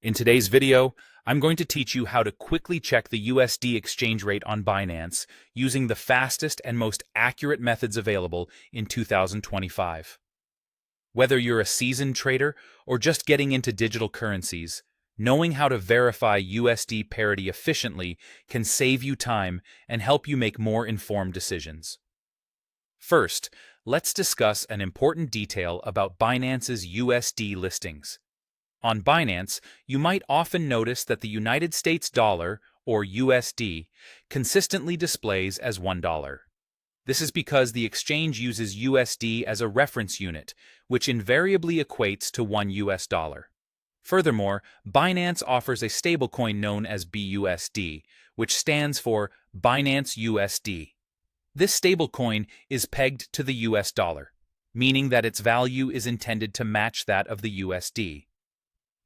In today's video, I'm going to teach you how to quickly check the USD exchange rate on Binance using the fastest and most accurate methods available in 2025. Whether you're a seasoned trader or just getting into digital currencies, knowing how to verify USD parity efficiently can save you time and help you make more informed decisions. First, let's discuss an important detail about Binance's USD listings. On Binance, you might often notice that the United States dollar, or USD, consistently displays as $1. This is because the exchange uses USD as a reference unit, which invariably equates to $1. Furthermore, Binance offers a stablecoin known as BUSD, which stands for Binance USD. This stablecoin is pegged to the US dollar, meaning that its value is intended to match that of the USD.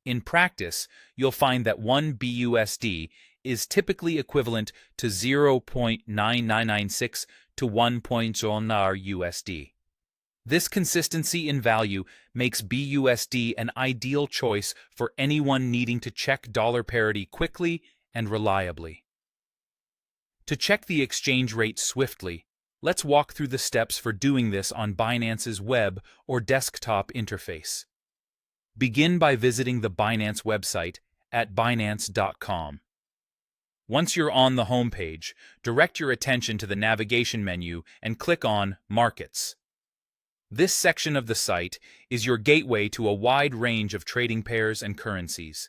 In practice, you'll find that 1 BUSD is typically equivalent to 0.9996 to 1.0 USD. This consistency in value makes BUSD an ideal choice for anyone needing to check dollar parity quickly and reliably. To check the exchange rate swiftly, let's walk through the steps for doing this on Binance's web or desktop interface. Begin by visiting the Binance website at binance.com. Once you're on the home page, direct your attention to the navigation menu and click on Markets. This section of the site is your gateway to a wide range of trading pairs and currencies.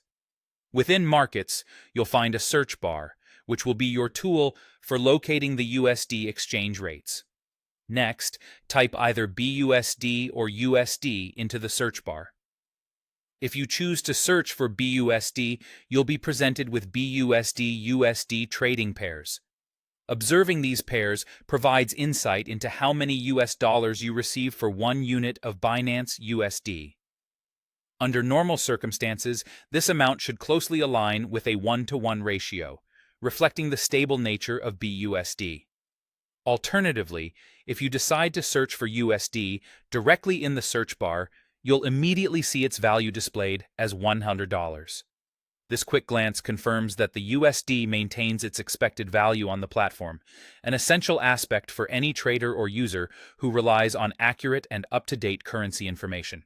Within Markets, you'll find a search bar, which will be your tool for locating the USD exchange rates. Next, type either BUSD or USD into the search bar. If you choose to search for BUSD, you'll be presented with BUSD-USD trading pairs. Observing these pairs provides insight into how many US dollars you receive for 1 unit of Binance USD. Under normal circumstances, this amount should closely align with a 1-to-1 ratio, reflecting the stable nature of BUSD. Alternatively, if you decide to search for USD directly in the search bar, you'll immediately see its value displayed as $100. This quick glance confirms that the USD maintains its expected value on the platform, an essential aspect for any trader or user who relies on accurate and up-to-date currency information.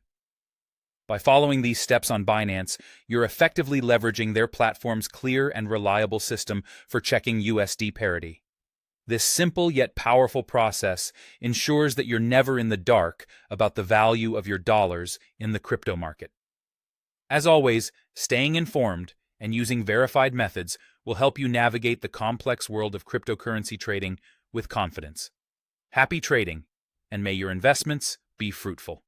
By following these steps on Binance, you're effectively leveraging their platform's clear and reliable system for checking USD parity. This simple yet powerful process ensures that you're never in the dark about the value of your dollars in the crypto market. As always, staying informed and using verified methods will help you navigate the complex world of cryptocurrency trading with confidence. Happy trading, and may your investments be fruitful.